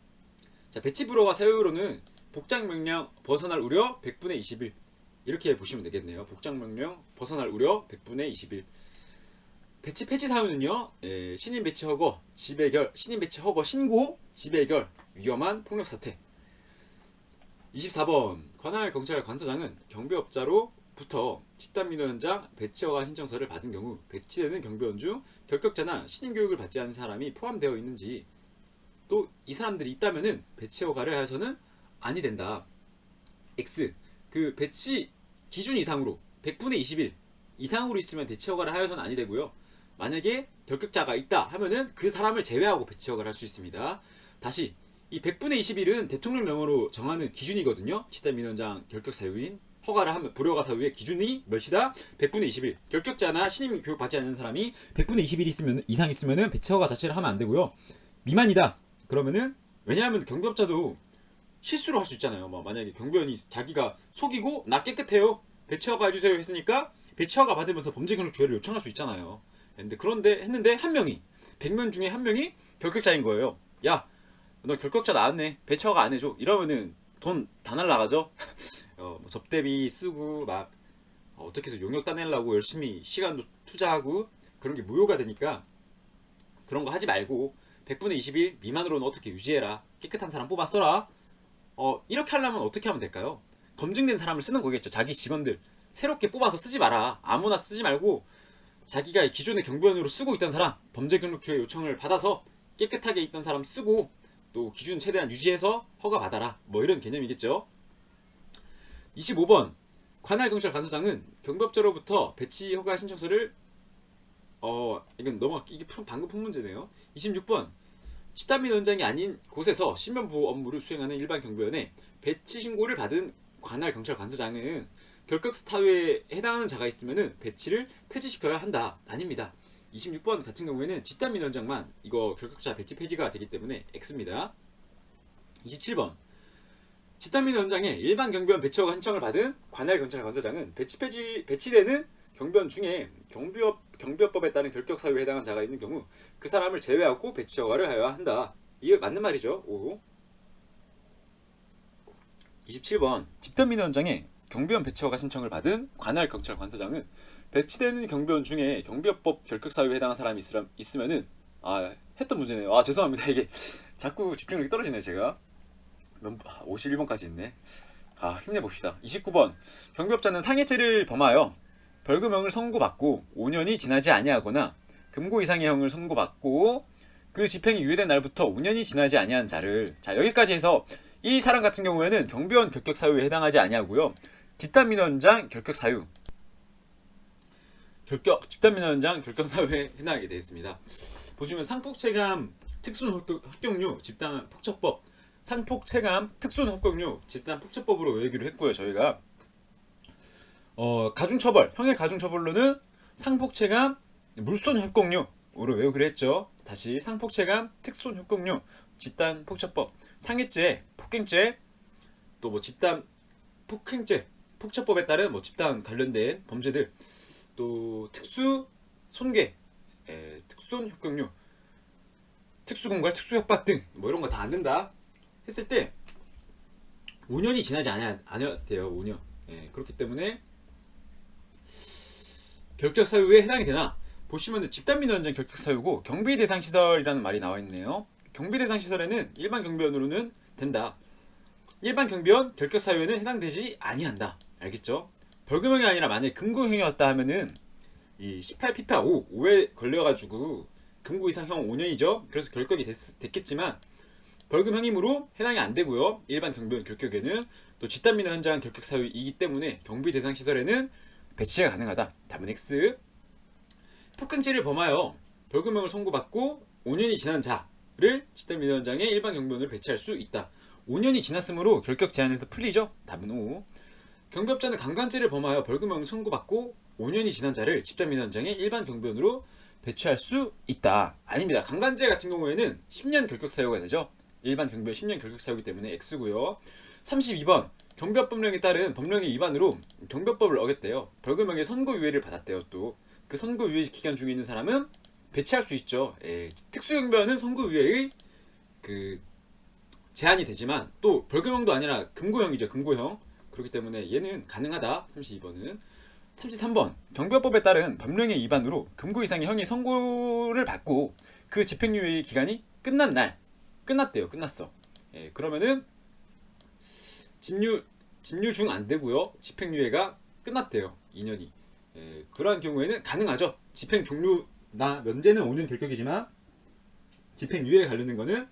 자, 배치 불허와 사유로는 복장명령 벗어날 우려 100분의 21 이렇게 보시면 되겠네요. 복장명령 벗어날 우려 100분의 21. 배치 폐지 사유는요, 신임 배치 허거, 신임 배치 허거 신고, 지배결, 위험한 폭력 사태. 24번 관할 경찰 관서장은 경비업자로부터 집단민원장 배치 허가 신청서를 받은 경우 배치되는 경비원 중 결격자나 신임 교육을 받지 않은 사람이 포함되어 있는지 또 이 사람들이 있다면은 배치 허가를 해서는 아니 된다. X 그 배치 기준 이상으로 100분의 21 이상으로 있으면 배치 허가를 하여서는 아니 되고요. 만약에 결격자가 있다 하면은 그 사람을 제외하고 배치 허가를 할 수 있습니다. 다시 이 100분의 21은 대통령령으로 정하는 기준이거든요. 집단민원장 결격 사유인 허가를 하면 불허가 사유의 기준이 몇이다? 100분의 21. 결격자나 신임 교육 받지 않는 사람이 100분의 21 이상 있으면은 배치 허가 자체를 하면 안 되고요. 미만이다. 그러면은 왜냐하면 경비업자도 실수로 할 수 있잖아요. 만약에 경비원이 자기가 속이고 나 깨끗해요. 배치 허가 해주세요 했으니까 배치 허가 받으면서 범죄 경력 조회를 요청할 수 있잖아요. 그런데 했는데 한 명이 100명 중에 한 명이 결격자인 거예요. 야, 너 결격자 나왔네. 배치 허가 안 해줘. 이러면은 돈 다 날라가죠. 접대비 쓰고 막 어떻게 해서 용역 따내려고 열심히 시간도 투자하고 그런 게 무효가 되니까 그런 거 하지 말고 100분의 21 미만으로는 어떻게 유지해라. 깨끗한 사람 뽑아 써라. 이렇게 하려면 어떻게 하면 될까요? 검증된 사람을 쓰는 거겠죠. 자기 직원들 새롭게 뽑아서 쓰지 마라. 아무나 쓰지 말고 자기가 기존의 경비원으로 쓰고 있던 사람 범죄 경력 조회 요청을 받아서 깨끗하게 있던 사람 쓰고 또 기준 최대한 유지해서 허가 받아라. 뭐 이런 개념이겠죠. 25번 관할경찰 관서장은 경비업자로부터 배치 허가 신청서를 이건 이게 방금 푼 문제네요. 26번 집단민원장이 아닌 곳에서 신변보호 업무를 수행하는 일반 경비원의 배치 신고를 받은 관할경찰 관서장은 결격 사유에 해당하는 자가 있으면은 배치를 폐지시켜야 한다. 아닙니다. 26번 같은 경우에는 집단민원장만 이거 결격자 배치 폐지가 되기 때문에 X입니다. 27번 집단민원장의 일반 경비원 배치 허가 신청을 받은 관할경찰 관서장은 배치되는 경비원 중에 경비업법에 따른 결격 사유에 해당하는 자가 있는 경우 그 사람을 제외하고 배치 허가를 하여야 한다. 이게 맞는 말이죠. 5. 27번 집단민원장의 경비원 배치 허가 신청을 받은 관할경찰 관서장은 배치되는 경비원 중에 경비업법 결격 사유에 해당하는 사람이 있으면은 했던 문제네요. 죄송합니다. 이게 자꾸 집중력이 떨어지네 제가. 51번까지 있네. 힘내봅시다. 29번 경비업자는 상해죄를 범하여 벌금형을 선고받고 5년이 지나지 아니하거나 금고 이상의 형을 선고받고 그 집행이 유예된 날부터 5년이 지나지 아니한 자를 여기까지 해서 이 사람 같은 경우에는 경비원 결격 사유에 해당하지 아니하고요. 집단민원장 결격 사유 집단민원장 결격 사유에 해당하게 되어 있습니다. 보시면 상폭체감 특수협경류 집단 폭처법, 상폭체감 특수협경류 집단 폭처법으로 외우기로 했고요. 저희가 가중처벌, 형의 가중처벌로는 상폭체감 물손협경류로 외우기로 했죠. 다시 상폭체감 특손협경류 집단 폭처법, 상해죄, 폭행죄, 또 뭐 집단 폭행죄, 폭처법에 따른 뭐 집단 관련된 범죄들, 또 특수 손괴, 특손 협경류, 특수공갈, 특수협박 등 뭐 이런 거 다 안 된다 했을 때 5년이 지나지 않아야 돼요. 5년. 그렇기 때문에 결격 사유에 해당이 되나 보시면 집단민원전 결격 사유고 경비 대상 시설이라는 말이 나와 있네요. 경비 대상 시설에는 일반 경비원으로는 된다. 일반 경비원 결격 사유에는 해당되지 아니한다. 알겠죠? 벌금형이 아니라 만약에 금고형이었다 하면은 이 18피파 5에 걸려가지고 금고 이상 형 5년이죠. 그래서 결격이 됐겠지만 벌금형이므로 해당이 안 되고요. 일반 경비원 결격에는 또 집단민원 현장 결격 사유이기 때문에 경비 대상 시설에는 배치가 가능하다. 답은 X. 폭행죄를 범하여 벌금형을 선고받고 5년이 지난 자를 집단민원 현장에 일반 경비원으로 배치할 수 있다. 5년이 지났으므로 결격 제한에서 풀리죠. 답은 O. 경비업자는 강간죄를 범하여 벌금형을 선고받고 5년이 지난 자를 집단민원 현장에 일반 경비원으로 배치할 수 있다. 아닙니다. 강간죄 같은 경우에는 10년 결격 사유가 되죠. 일반 경비원 10년 결격 사유이기 때문에 X고요. 32번 경비업법령에 따른 법령의 위반으로 경비업법을 어겼대요. 벌금형의 선고유예를 받았대요. 또 그 선고유예 기간 중에 있는 사람은 배치할 수 있죠. 특수경비원은 선고유예의 그 제한이 되지만 또 벌금형도 아니라 금고형이죠. 금고형. 그렇기 때문에 얘는 가능하다. 32번은. 33번 경비업법에 따른 법령의 위반으로 금고 이상의 형이 선고를 받고 그 집행유예 기간이 끝난 날 끝났대요. 끝났어. 그러면은 집유중 안 되고요. 집행유예가 끝났대요. 2년이. 그러한 경우에는 가능하죠. 집행 종료나 면제는 5년 결격이지만 집행유예에 관련된 거는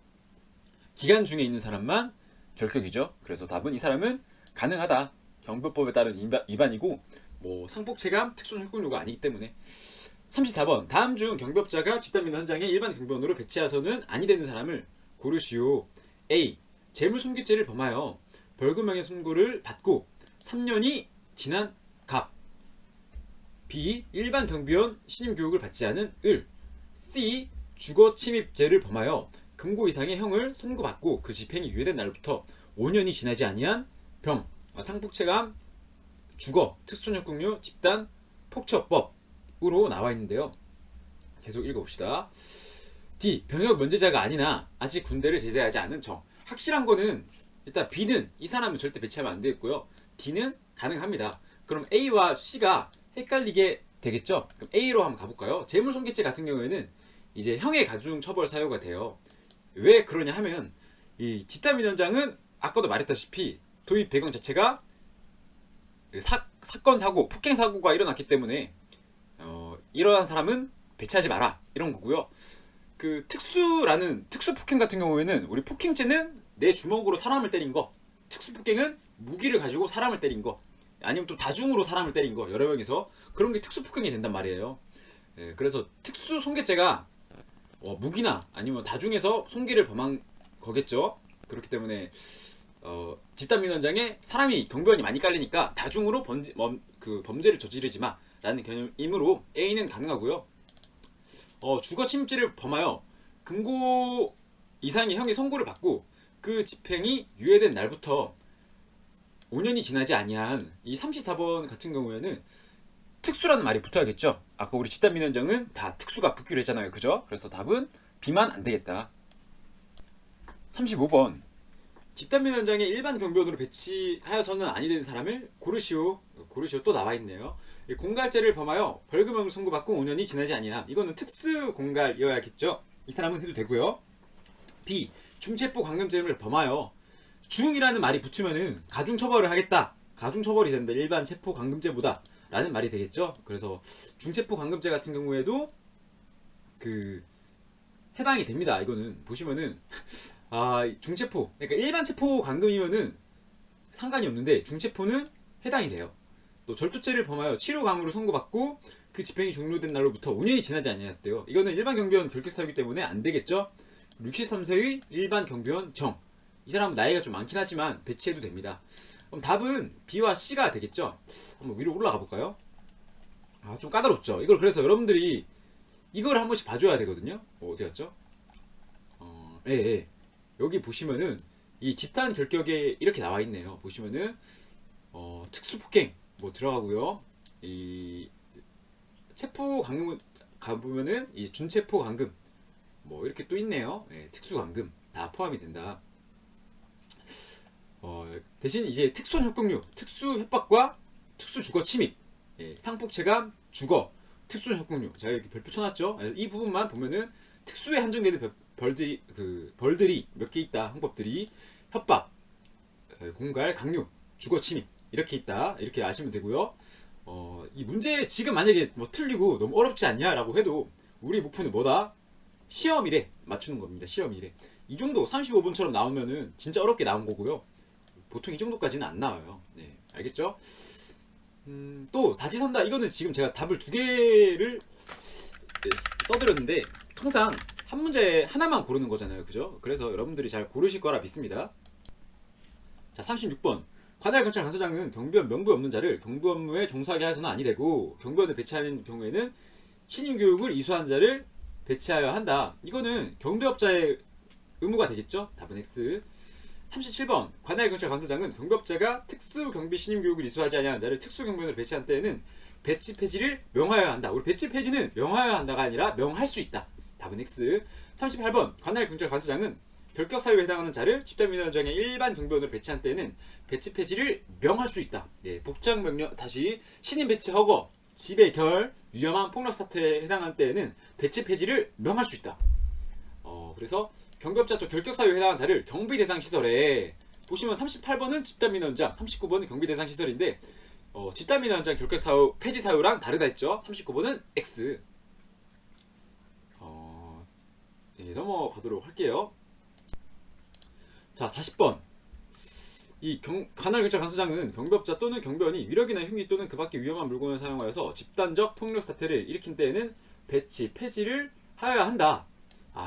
기간 중에 있는 사람만 결격이죠. 그래서 답은 이 사람은 가능하다. 경비법에 따른 위반이고 뭐 상폭체감 특수협경료가 아니기 때문에. 34번 다음 중 경비업자가 집단민원 현장에 일반 경비원으로 배치해서는 아니 되는 사람을 고르시오. A. 재물손괴죄를 범하여 벌금형의 선고를 받고 3년이 지난 갑. B. 일반 경비원 신임교육을 받지 않은 을. C. 주거침입죄를 범하여 금고 이상의 형을 선고받고 그 집행이 유예된 날부터 5년이 지나지 아니한 병. 상폭체감 주거 특수협경료 집단 폭처법으로 나와 있는데요. 계속 읽어봅시다. D. 병역 면제자가 아니나 아직 군대를 제대하지 않은 정. 확실한 거는 일단 B는 이 사람은 절대 배치하면 안 되겠고요. D는 가능합니다. 그럼 A와 C가 헷갈리게 되겠죠. 그럼 A로 한번 가볼까요? 재물손괴죄 같은 경우에는 이제 형의 가중 처벌 사유가 돼요. 왜 그러냐 하면 이 집단민원장은 아까도 말했다시피 도입 배경 자체가 사건 사고 폭행 사고가 일어났기 때문에 이러한 사람은 배치하지 마라 이런 거고요. 그 특수라는 특수 폭행 같은 경우에는 우리 폭행죄는 내 주먹으로 사람을 때린 거, 특수 폭행은 무기를 가지고 사람을 때린 거, 아니면 또 다중으로 사람을 때린 거 여러 명이서 그런 게 특수 폭행이 된단 말이에요. 그래서 특수 손괴죄가 무기나 아니면 다중에서 손괴를 범한 거겠죠. 그렇기 때문에 집단민원장에 사람이 경비원이 많이 깔리니까 다중으로 범죄를 저지르지 마라는 개념이므로 A는 가능하고요. 주거침입죄를 범하여 금고 이상의 형의 선고를 받고 그 집행이 유예된 날부터 5년이 지나지 아니한 이 34번 같은 경우에는 특수라는 말이 붙어야겠죠. 아까 우리 집단민원장은 다 특수가 붙기로 했잖아요. 그죠? 그래서 답은 B만 안 되겠다. 35번 집단민원장에 일반 경비원으로 배치하여서는 아니 되는 사람을 고르시오. 고르시오 또 나와 있네요. 공갈죄를 범하여 벌금형을 선고받고 5년이 지나지 아니함. 이거는 특수 공갈이어야겠죠. 이 사람은 해도 되고요. B. 중체포 감금죄를 범하여 중이라는 말이 붙으면은 가중 처벌을 하겠다. 가중 처벌이 된다. 일반 체포 감금죄보다 라는 말이 되겠죠. 그래서 중체포 감금죄 같은 경우에도 그 해당이 됩니다. 이거는 보시면은 중체포 그러니까 일반 체포 감금이면은 상관이 없는데 중체포는 해당이 돼요. 또 절도죄를 범하여 치료감으로 선고받고 그 집행이 종료된 날로부터 5년이 지나지 아니었대요. 이거는 일반 경비원 결격 사유이기 때문에 안 되겠죠. 63세의 일반 경비원 정. 이 사람은 나이가 좀 많긴 하지만 배치해도 됩니다. 그럼 답은 B와 C가 되겠죠? 한번 위로 올라가 볼까요? 좀 까다롭죠? 이걸 그래서 여러분들이 이걸 한 번씩 봐줘야 되거든요? 어디 갔죠? 예. 여기 보시면은 이 집단 결격에 이렇게 나와 있네요. 보시면은 특수폭행 뭐 들어가고요. 이 체포 감금 가보면은 이 준체포 감금 뭐 이렇게 또 있네요. 예, 특수 감금 다 포함이 된다. 대신 이제 특수한 협박류, 특수 협박과 특수 주거 침입, 예, 상폭체감, 주거, 특수한 협박류. 제가 이렇게 별표 쳐놨죠. 이 부분만 보면은 특수에 한정되는 벌들이 몇 개 있다. 항법들이 협박, 공갈, 강요, 주거 침입 이렇게 있다. 이렇게 아시면 되고요. 이 문제 지금 만약에 뭐 틀리고 너무 어렵지 않냐라고 해도 우리 목표는 뭐다? 시험일에 맞추는 겁니다. 시험일에 이 정도 35분처럼 나오면은 진짜 어렵게 나온 거고요. 보통 이 정도까지는 안 나와요. 네, 알겠죠? 또 사지선다 이거는 지금 제가 답을 두 개를 써드렸는데 통상 한 문제 하나만 고르는 거잖아요. 그죠? 그래서 여러분들이 잘 고르실 거라 믿습니다. 자, 36번. 관할 경찰 간서장은 경비원 명부에 없는 자를 경비 업무에 종사하게 해서는 아니 되고 경비원을 배치하는 경우에는 신임 교육을 이수한 자를 배치하여야 한다. 이거는 경비업자의 의무가 되겠죠? 답은 X. 37번. 관할 경찰 간서장은 경비업자가 특수 경비 신임 교육을 이수하지 아니한 자를 특수 경비원으로 배치한 때에는 배치 폐지를 명하여야 한다. 우리 배치 폐지는 명하여야 한다가 아니라 명할 수 있다. 답은 X. 38번. 관할 경찰 간서장은 결격 사유에 해당하는 자를 집단민원장의 일반 경비원으로 배치한 때에는 배치 폐지를 명할 수 있다. 예, 복장 명령 다시 신임 배치 허거, 지배 결, 위험한 폭력 사태에 해당한 때에는 배치 폐지를 명할 수 있다. 그래서 경비업자 또 결격 사유에 해당한 자를 경비 대상 시설에 보시면 38번은 집단민원장, 39번은 경비 대상 시설인데 집단민원장 결격 사유 폐지 사유랑 다르다 했죠. 39번은 X. 예, 넘어가도록 할게요. 자, 40번. 이 관할 경찰 간서장은 경비업자 또는 경비원이 위력이나 흉기 또는 그 밖의 위험한 물건을 사용하여서 집단적 폭력 사태를 일으킨 때에는 배치, 폐지를 하여야 한다.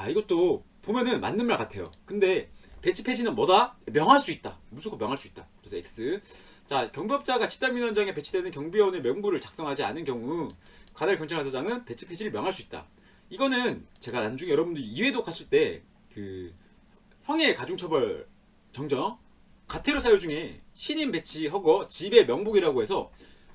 이것도 보면은 맞는 말 같아요. 근데 배치, 폐지는 뭐다? 명할 수 있다. 무조건 명할 수 있다. 그래서 X. 자, 경비업자가 집단민원장에 배치되는 경비원의 명부를 작성하지 않은 경우 관할 경찰 간서장은 배치, 폐지를 명할 수 있다. 이거는 제가 나중에 여러분들 이회독 하실 때 형의 가중처벌 정정 가태료 사유 중에 신임 배치 허거 지배 명복이라고 해서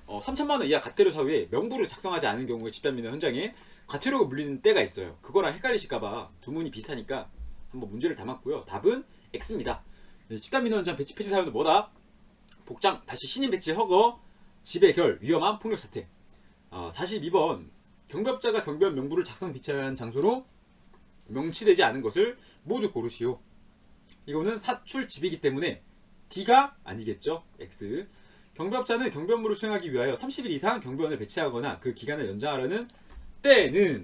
3천만 원 이하 가태료 사유에 명부를 작성하지 않은 경우에 집단민원 현장에 가태료가 물리는 때가 있어요. 그거랑 헷갈리실까봐 두 문이 비슷하니까 한번 문제를 담았고요. 답은 X입니다. 네, 집단민원 현장 배치 폐지 사유는 뭐다? 복장 다시 신임 배치 허거 지배 결 위험한 폭력 사태. 42번 경비업자가 경비원 명부를 작성 비치한 장소로 명치되지 않은 것을 모두 고르시오. 이거는 사출집이기 때문에 D가 아니겠죠. X. 경비업자는 경비업무를 수행하기 위하여 30일 이상 경비원을 배치하거나 그 기간을 연장하려는 때는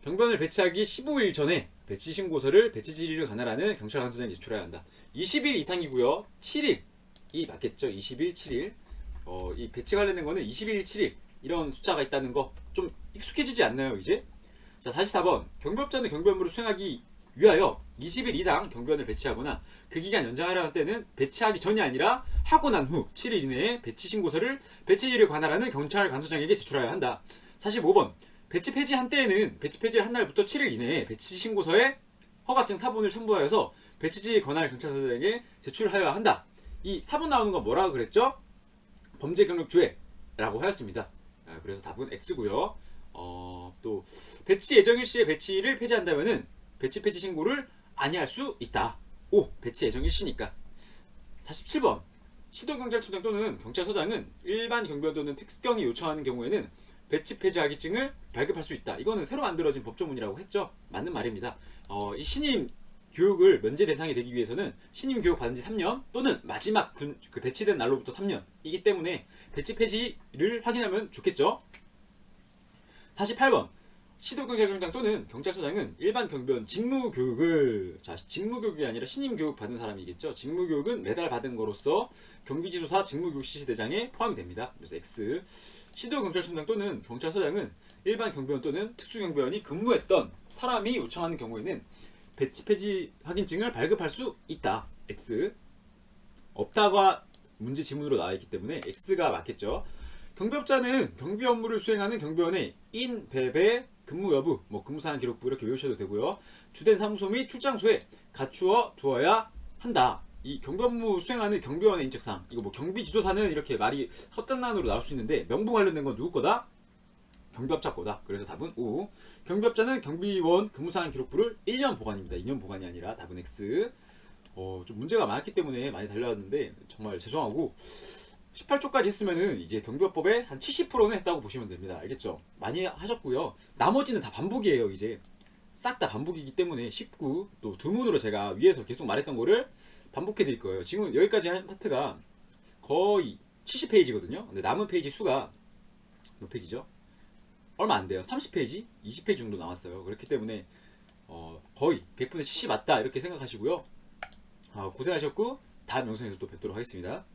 경비원을 배치하기 15일 전에 배치 신고서를 배치 지리를 관할하는 경찰 간서장에 제출해야 한다. 20일 이상이고요. 7일이 맞겠죠. 20일, 7일. 이 배치 관련된 거는 20일, 7일 이런 숫자가 있다는 거 좀 익숙해지지 않나요, 이제? 자, 44번. 경비업자는 경비업무를 수행하기 위하여 20일 이상 경비원을 배치하거나 그 기간 연장하려는 때는 배치하기 전이 아니라 하고 난 후 7일 이내에 배치 신고서를 배치일을 관할하는 경찰 간서장에게 제출하여야 한다. 45번. 배치 폐지한 때에는 배치 폐지를 한 날부터 7일 이내에 배치 신고서에 허가증 사본을 첨부하여서 배치지 관할 경찰서장에게 제출하여야 한다. 이 사본 나오는 건 뭐라고 그랬죠? 범죄 경력 주의라고 하였습니다. 그래서 답은 X고요. 또 배치 예정일 시에 배치를 폐지한다면은 배치 폐지 신고를 아니할 수 있다. 오, 배치 예정 일시니까. 47번. 시도경찰청장 또는 경찰서장은 일반 경비원 또는 특경이 요청하는 경우에는 배치 폐지하기증을 발급할 수 있다. 이거는 새로 만들어진 법조문이라고 했죠. 맞는 말입니다. 이 신임 교육을 면제 대상이 되기 위해서는 신임 교육 받은 지 3년 또는 마지막 그 배치된 날로부터 3년이기 때문에 배치 폐지를 확인하면 좋겠죠. 48번. 시도경찰청장 또는 경찰서장은 일반 경비원 직무교육을, 자, 직무교육이 아니라 신임교육 받은 사람이겠죠. 직무교육은 매달 받은 거로서 경비지도사 직무교육 실시대장에 포함이 됩니다. 그래서 X. 시도경찰청장 또는 경찰서장은 일반 경비원 또는 특수경비원이 근무했던 사람이 요청하는 경우에는 배치 폐지 확인증을 발급할 수 있다. X. 없다가 문제 지문으로 나와 있기 때문에 X가 맞겠죠. 경비업자는 경비 업무를 수행하는 경비원의 인, 배배, 근무 여부, 뭐 근무사항 기록부 이렇게 외우셔도 되고요. 주된 사무소 및 출장소에 갖추어 두어야 한다. 이 경비 업무 수행하는 경비원의 인적사항, 이거 뭐 경비지도사는 이렇게 말이 헛장난으로 나올 수 있는데 명부 관련된 건 누구 거다? 경비업자 거다. 그래서 답은 O. 경비업자는 경비원 근무사항 기록부를 1년 보관입니다. 2년 보관이 아니라. 답은 X. 좀 문제가 많았기 때문에 많이 달려왔는데 정말 죄송하고 18초까지 했으면은 이제 경비업법의 한 70%는 했다고 보시면 됩니다. 알겠죠? 많이 하셨고요. 나머지는 다 반복이에요. 이제 싹 다 반복이기 때문에 쉽고, 또 두문으로 제가 위에서 계속 말했던 거를 반복해 드릴 거예요. 지금 여기까지 한 파트가 거의 70페이지거든요. 근데 남은 페이지 수가 몇 페이지죠? 얼마 안 돼요. 30페이지? 20페이지 정도 남았어요. 그렇기 때문에 거의 100분의 70 맞다 이렇게 생각하시고요. 고생하셨고 다음 영상에서 또 뵙도록 하겠습니다.